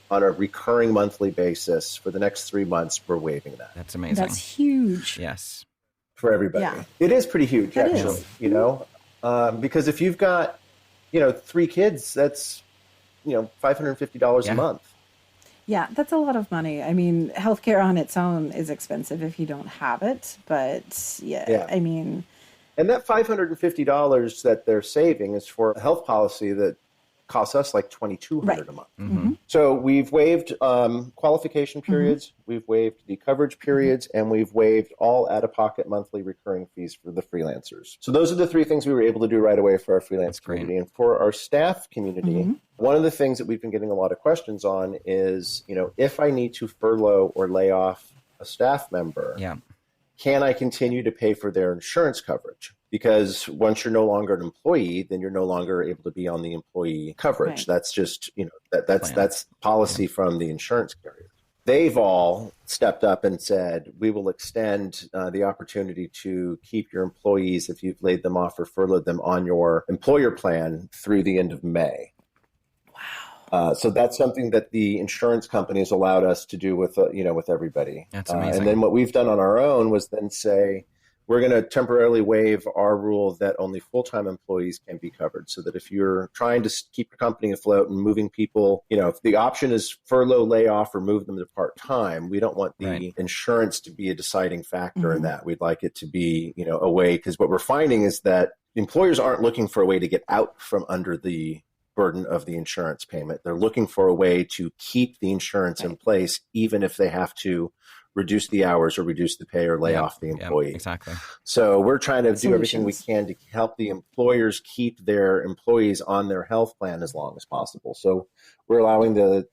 S3: on a recurring monthly basis for the next 3 months. We're waiving that.
S1: That's amazing.
S2: That's huge.
S1: Yes.
S3: For everybody. Yeah. It is pretty huge, actually, because if you've got, 3 kids, that's, $550 a month.
S2: Yeah, that's a lot of money. I mean, healthcare on its own is expensive if you don't have it. But I mean.
S3: And that $550 that they're saving is for a health policy that costs us like $2,200 a month. Mm-hmm. So we've waived qualification periods, we've waived the coverage periods, and we've waived all out-of-pocket monthly recurring fees for the freelancers. So those are the 3 things we were able to do right away for our freelance community. And for our staff community, one of the things that we've been getting a lot of questions on is, if I need to furlough or lay off a staff member, can I continue to pay for their insurance coverage? Because once you're no longer an employee, then you're no longer able to be on the employee coverage. Right. That's just, that's policy from the insurance carrier. They've all stepped up and said, we will extend the opportunity to keep your employees, if you've laid them off or furloughed them, on your employer plan through the end of May.
S2: Wow.
S3: So that's something that the insurance companies allowed us to do with, with everybody.
S1: That's amazing.
S3: And then what we've done on our own was then say, we're going to temporarily waive our rule that only full-time employees can be covered, so that if you're trying to keep your company afloat and moving people, if the option is furlough, layoff, or move them to part-time, we don't want the insurance to be a deciding factor in that. We'd like it to be, a way, because what we're finding is that employers aren't looking for a way to get out from under the burden of the insurance payment. They're looking for a way to keep the insurance in place, even if they have to reduce the hours or reduce the pay or lay off the employee.
S1: Exactly.
S3: So we're trying to do everything we can to help the employers keep their employees on their health plan as long as possible. So we're allowing the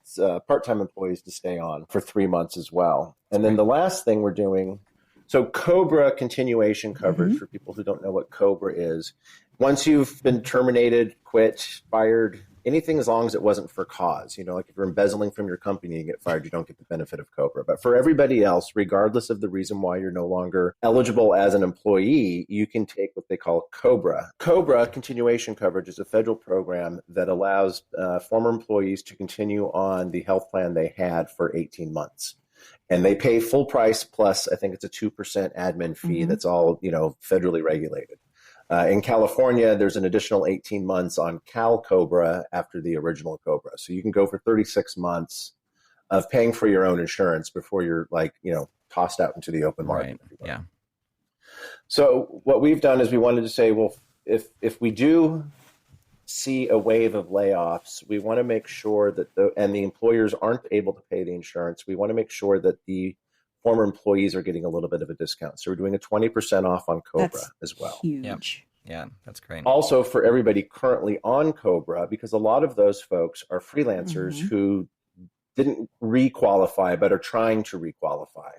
S3: part-time employees to stay on for 3 months as well. And then the last thing we're doing, so Cobra continuation coverage, for people who don't know what Cobra is. Once you've been terminated, quit, fired, anything as long as it wasn't for cause, like if you're embezzling from your company and get fired, you don't get the benefit of Cobra. But for everybody else, regardless of the reason why you're no longer eligible as an employee, you can take what they call Cobra. Cobra continuation coverage is a federal program that allows former employees to continue on the health plan they had for 18 months. And they pay full price plus, I think it's a 2% admin fee that's all, federally regulated. In California, there's an additional 18 months on Cal Cobra after the original Cobra. So you can go for 36 months of paying for your own insurance before you're tossed out into the open market.
S1: Right. Yeah.
S3: So what we've done is we wanted to say, well, if we do see a wave of layoffs, we want to make sure that the employers aren't able to pay the insurance, we want to make sure that the former employees are getting a little bit of a discount. So we're doing a 20% off on Cobra as well.
S2: Huge.
S1: Yeah, that's great.
S3: Also for everybody currently on Cobra, because a lot of those folks are freelancers who didn't re-qualify but are trying to re-qualify.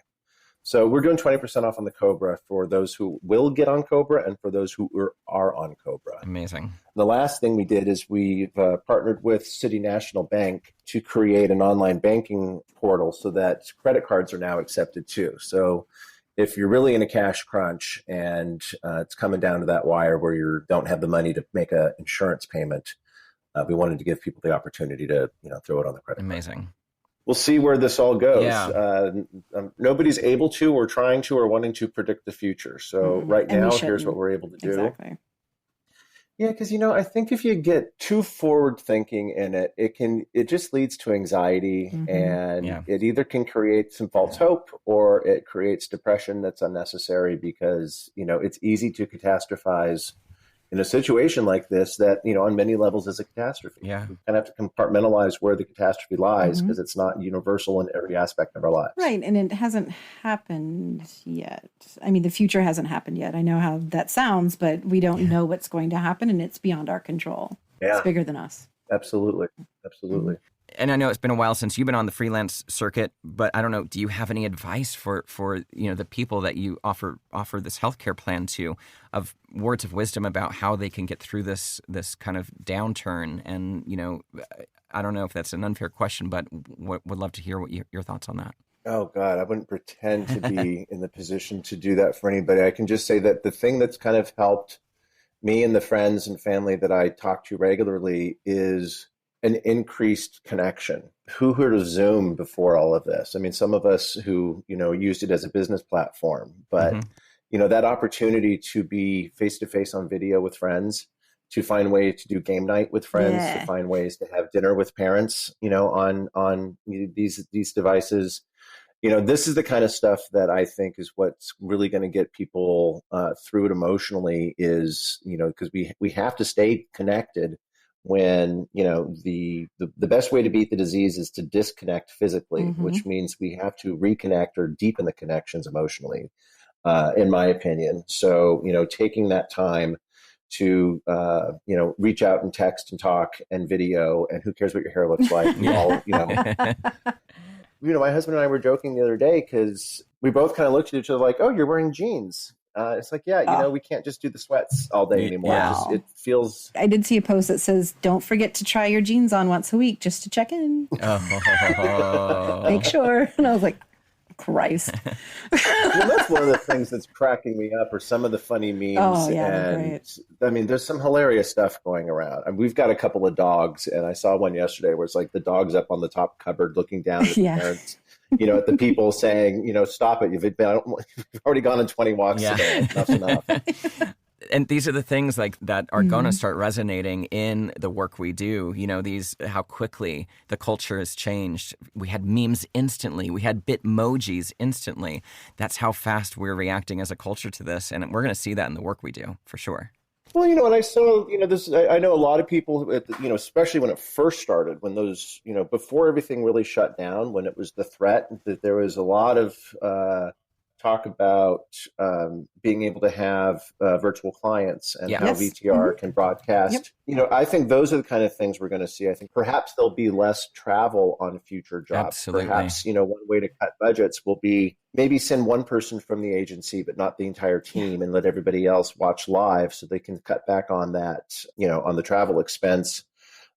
S3: So we're doing 20% off on the Cobra for those who will get on Cobra and for those who are on Cobra.
S1: Amazing.
S3: The last thing we did is we've partnered with City National Bank to create an online banking portal so that credit cards are now accepted too. So if you're really in a cash crunch and it's coming down to that wire where you don't have the money to make an insurance payment, we wanted to give people the opportunity to throw it on the credit card.
S1: Amazing.
S3: We'll see where this all goes.
S1: Yeah.
S3: Nobody's able to or trying to or wanting to predict the future. So right now, here's what we're able to do.
S2: Exactly.
S3: Yeah, because I think if you get too forward thinking in it, it just leads to anxiety, and it either can create some false hope or it creates depression that's unnecessary because it's easy to catastrophize in a situation like this that, on many levels is a catastrophe.
S1: Yeah.
S3: We kind of have to compartmentalize where the catastrophe lies because it's not universal in every aspect of our lives.
S2: Right. And it hasn't happened yet. I mean, the future hasn't happened yet. I know how that sounds, but we don't know what's going to happen and it's beyond our control.
S3: Yeah.
S2: It's bigger than us.
S3: Absolutely. Absolutely.
S1: And I know it's been a while since you've been on the freelance circuit, but I don't know, do you have any advice for the people that you offer this healthcare plan to, of words of wisdom about how they can get through this kind of downturn? And, I don't know if that's an unfair question, but would love to hear what your thoughts on that.
S3: Oh, God, I wouldn't pretend to be in the position to do that for anybody. I can just say that the thing that's kind of helped me and the friends and family that I talk to regularly is an increased connection. Who heard of Zoom before all of this? I mean, some of us who, used it as a business platform, but, that opportunity to be face-to-face on video with friends, to find ways to do game night with friends, to find ways to have dinner with parents, on these devices. This is the kind of stuff that I think is what's really going to get people through it emotionally is, because we have to stay connected when, the best way to beat the disease is to disconnect physically, which means we have to reconnect or deepen the connections emotionally, in my opinion. So, taking that time to, reach out and text and talk and video, and who cares what your hair looks like? We all, my husband and I were joking the other day because we both kind of looked at each other like, "Oh, you're wearing jeans." It's like, we can't just do the sweats all day anymore.
S1: Yeah.
S3: It feels.
S2: I did see a post that says, "Don't forget to try your jeans on once a week just to check in."
S1: Oh.
S2: Make sure. And I was like, Christ.
S3: Well, that's one of the things that's cracking me up, are some of the funny memes.
S2: Oh, yeah, they're
S3: And
S2: great.
S3: I mean, there's some hilarious stuff going around. And we've got a couple of dogs, and I saw one yesterday where it's like the dog's up on the top cupboard looking down at the
S2: Yeah.
S3: parents, at the people saying, stop it. You've already gone on 20 walks today. Enough's enough.
S1: And these are the things like that are going to start resonating in the work we do. How quickly the culture has changed. We had memes instantly. We had Bitmojis instantly. That's how fast we're reacting as a culture to this. And we're going to see that in the work we do, for sure.
S3: Well, and I saw, this, I know a lot of people, especially when it first started, when those, before everything really shut down, when it was the threat, that there was a lot of talk about being able to have virtual clients and how VTR can broadcast. I think those are the kind of things we're going to see. I think perhaps there'll be less travel on future jobs.
S1: Absolutely.
S3: Perhaps, one way to cut budgets will be maybe send one person from the agency, but not the entire team, and let everybody else watch live so they can cut back on that, on the travel expense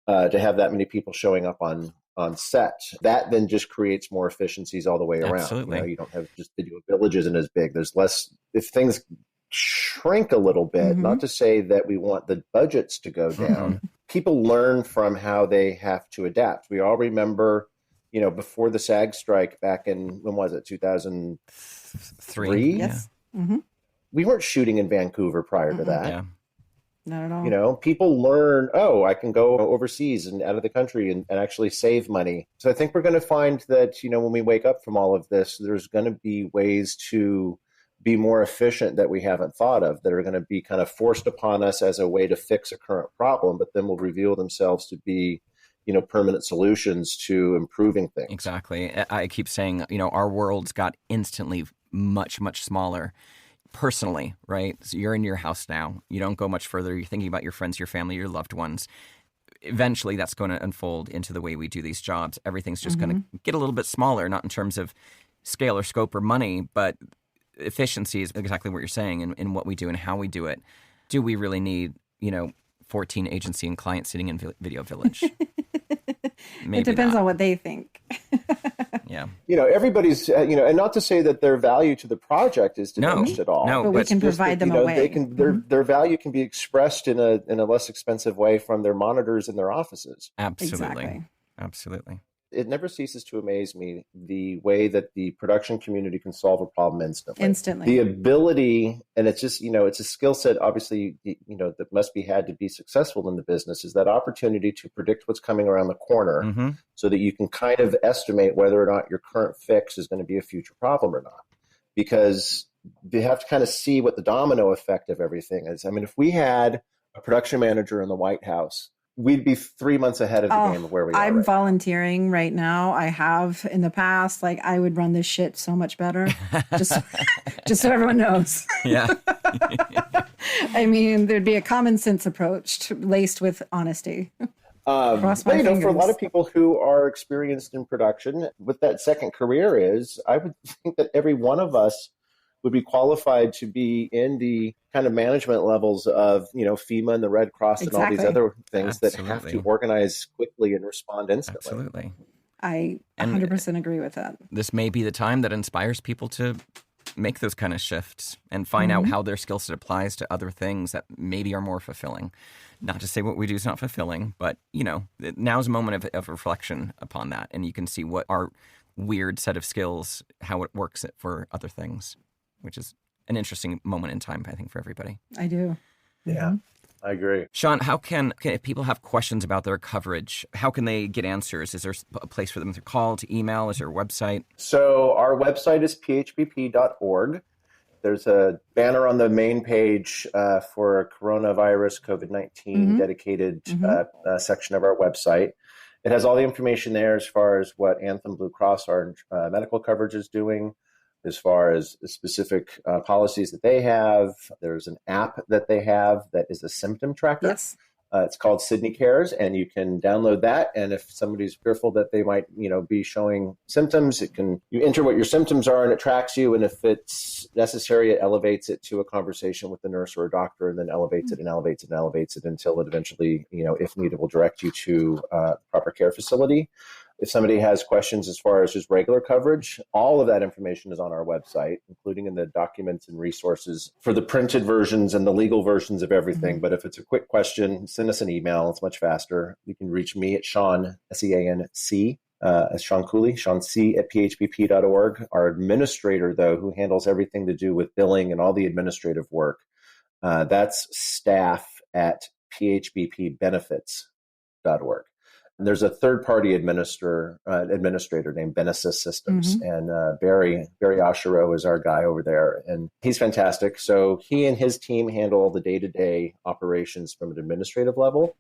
S3: to have that many people showing up on set. That then just creates more efficiencies all the way around.
S1: Absolutely.
S3: You don't have just Video Village isn't as big. There's less, if things shrink a little bit, not to say that we want the budgets to go down. People learn from how they have to adapt. We all remember, before the SAG strike back in, when was it, 2003?
S2: Yes.
S3: We weren't shooting in Vancouver prior to that.
S1: Yeah.
S2: Not at all.
S3: People learn, I can go overseas and out of the country and actually save money. So I think we're going to find that, when we wake up from all of this, there's going to be ways to be more efficient that we haven't thought of, that are going to be kind of forced upon us as a way to fix a current problem, but then will reveal themselves to be, permanent solutions to improving things.
S1: Exactly. I keep saying, our world's got instantly much, much smaller. Personally, right? So you're in your house now. You don't go much further. You're thinking about your friends, your family, your loved ones. Eventually, that's going to unfold into the way we do these jobs. Everything's just going to get a little bit smaller, not in terms of scale or scope or money, but efficiency is exactly what you're saying in what we do and how we do it. Do we really need, 14 agency and clients sitting in Video Village? Maybe
S2: it depends
S1: not.
S2: on what they think.
S1: Yeah.
S3: Everybody's, and not to say that their value to the project is diminished at all.
S1: No,
S2: but we can provide them a way.
S3: They can, their value can be expressed in a less expensive way from their monitors in their offices.
S1: Absolutely.
S2: Exactly.
S1: Absolutely.
S3: It never ceases to amaze me the way that the production community can solve a problem instantly. The ability, and it's just, it's a skill set, obviously, that must be had to be successful in the business, is that opportunity to predict what's coming around the corner so that you can kind of estimate whether or not your current fix is going to be a future problem or not. Because you have to kind of see what the domino effect of everything is. I mean, if we had a production manager in the White House, we'd be 3 months ahead of the game of where we are.
S2: I'm
S3: right
S2: volunteering right now. I have in the past. Like, I would run this shit so much better. just so everyone knows.
S1: Yeah.
S2: I mean, there'd be a common sense approach laced with honesty.
S3: But, for a lot of people who are experienced in production, what that second career is, I would think that every one of us would be qualified to be in the kind of management levels of, FEMA and the Red Cross and all these other things that have to organize quickly and respond instantly.
S1: Absolutely.
S2: I 100% agree with that.
S1: This may be the time that inspires people to make those kind of shifts and find out how their skill set applies to other things that maybe are more fulfilling. Not to say what we do is not fulfilling, but, now's a moment of reflection upon that. And you can see what our weird set of skills, how it works for other things, which is an interesting moment in time, I think, for everybody.
S2: I do.
S3: Yeah, I agree.
S1: Sean, how can if people have questions about their coverage, how can they get answers? Is there a place for them to call, to email? Is there a website?
S3: So our website is phbp.org. There's a banner on the main page for coronavirus, COVID-19 dedicated section of our website. It has all the information there as far as what Anthem Blue Cross, our medical coverage, is doing, as far as the specific policies that they have. There's an app that they have that is a symptom tracker.
S2: Yes.
S3: It's called Sydney Cares, and you can download that. And if somebody's fearful that they might, be showing symptoms, you enter what your symptoms are, and it tracks you. And if it's necessary, it elevates it to a conversation with the nurse or a doctor, and then elevates it and elevates it and elevates it until it eventually, if needed, will direct you to a proper care facility. If somebody has questions as far as just regular coverage, all of that information is on our website, including in the documents and resources for the printed versions and the legal versions of everything. But if it's a quick question, send us an email. It's much faster. You can reach me at Sean, SEANC, as Sean Cooley, Sean C at phbp.org. Our administrator, though, who handles everything to do with billing and all the administrative work, that's staff at phbpbenefits.org. And there's a third-party administrator named Benesis Systems, and Barry Oshiro is our guy over there, and he's fantastic. So he and his team handle the day-to-day operations from an administrative level.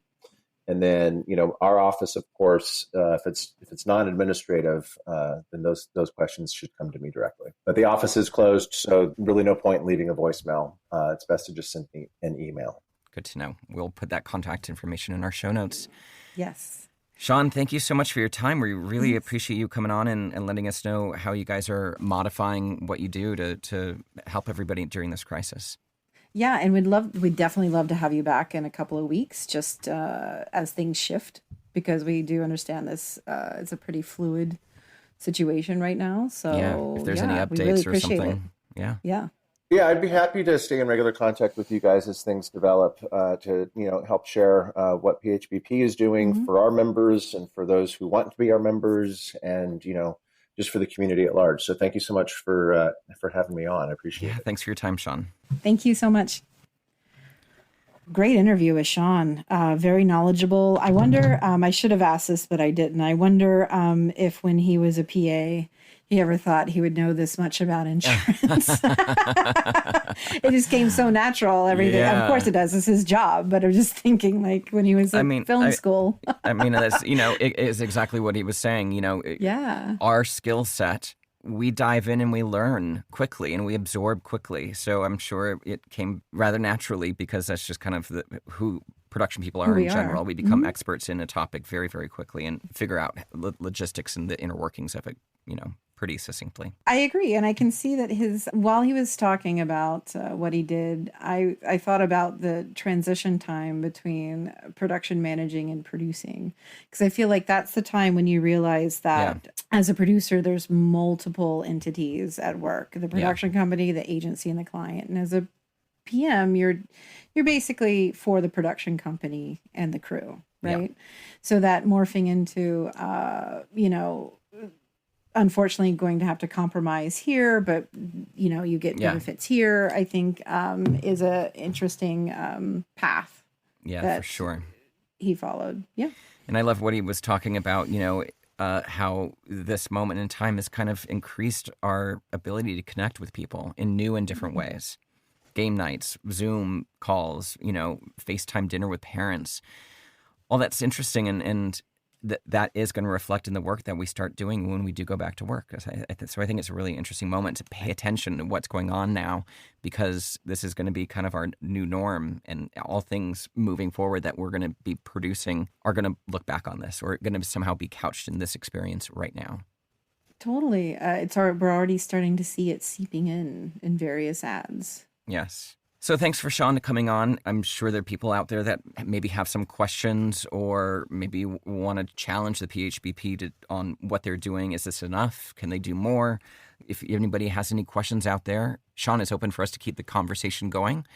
S3: And then, our office, of course, if it's non-administrative, then those questions should come to me directly. But the office is closed, so really no point in leaving a voicemail. It's best to just send me an email.
S1: Good to know. We'll put that contact information in our show notes.
S2: Yes.
S1: Sean, thank you so much for your time. We really appreciate you coming on and letting us know how you guys are modifying what you do to help everybody during this crisis.
S2: Yeah, and we'd definitely love to have you back in a couple of weeks, just as things shift, because we do understand this. It's a pretty fluid situation right now. So
S1: if there's any updates
S2: really
S1: or something,
S2: yeah,
S3: I'd be happy to stay in regular contact with you guys as things develop to help share what PHBP is doing for our members and for those who want to be our members, and just for the community at large. So thank you so much for having me on. I appreciate it.
S1: Thanks for your time, Sean.
S2: Thank you so much. Great interview with Sean. Very knowledgeable. I wonder, I should have asked this, but I didn't. I wonder if when he was a PA, he ever thought he would know this much about insurance. It just came so natural, everything.
S1: Yeah.
S2: Of course it does. It's his job. But I'm just thinking, like, when he was in film school.
S1: That's, it is exactly what he was saying. Our skill set, we dive in and we learn quickly and we absorb quickly. So I'm sure it came rather naturally, because that's just kind of who production people are in general. We become experts in a topic very, very quickly and figure out logistics and the inner workings of it, pretty succinctly.
S2: I agree. And I can see that while he was talking about what he did, I thought about the transition time between production managing and producing. Because I feel like that's the time when you realize that as a producer, there's multiple entities at work, the production company, the agency, and the client. And as a PM, you're basically for the production company and the crew, right? Yeah. So that morphing into, unfortunately going to have to compromise here, but you get benefits here, I think is a interesting path.
S1: Yeah, for sure.
S2: He followed. Yeah.
S1: And I love what he was talking about, how this moment in time has kind of increased our ability to connect with people in new and different ways. Game nights, Zoom calls, FaceTime dinner with parents. All that's interesting, and that is going to reflect in the work that we start doing when we do go back to work. So I think it's a really interesting moment to pay attention to what's going on now, because this is going to be kind of our new norm, and all things moving forward that we're going to be producing are going to look back on this, or going to somehow be couched in this experience right now.
S2: Totally. We're already starting to see it seeping in various ads.
S1: Yes. So thanks for Sean coming on. I'm sure there are people out there that maybe have some questions, or maybe want to challenge the PHBP on what they're doing. Is this enough? Can they do more? If anybody has any questions out there, Sean is open for us to keep the conversation going.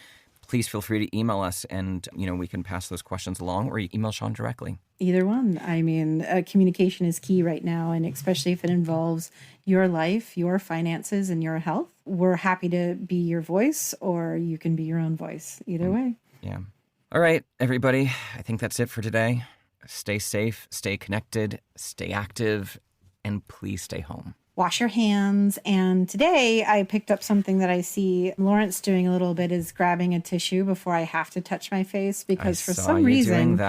S1: Please feel free to email us, and we can pass those questions along, or you email Sean directly.
S2: Either one. I mean, communication is key right now, and especially if it involves your life, your finances, and your health. We're happy to be your voice, or you can be your own voice. Either way.
S1: Yeah. All right, everybody. I think that's it for today. Stay safe, stay connected, stay active, and please stay home.
S2: Wash your hands. And today I picked up something that I see Lawrence doing a little bit, is grabbing a tissue before I have to touch my face, because for some reason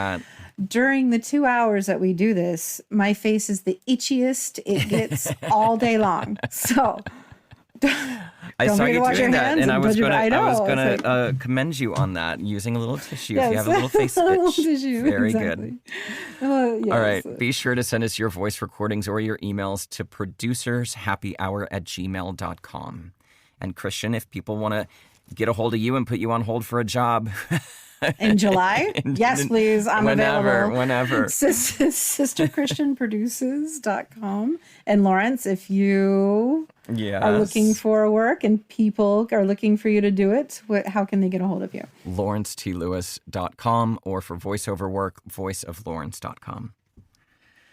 S2: during the 2 hours that we do this, my face is the itchiest it gets all day long. So
S1: I saw you doing that, and I was going to commend you on that, using a little tissue. Yes. If you have a little face itch.
S2: Tissue,
S1: very
S2: exactly.
S1: Good. Yes. All right. Be sure to send us your voice recordings or your emails to producershappyhour@gmail.com. And Christian, if people want to get a hold of you and put you on hold for a job.
S2: In July? Yes, please. I'm available.
S1: Whenever.
S2: sisterchristianproduces.com. And Lawrence, if you are looking for work and people are looking for you to do it, how can they get a hold of you?
S1: LawrenceTLewis.com, or for voiceover work, voiceoflawrence.com.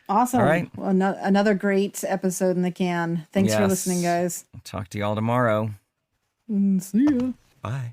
S2: Awesome.
S1: All right.
S2: Well, another great episode in the can. Thanks for listening, guys.
S1: Talk to you all tomorrow.
S2: See ya.
S1: Bye.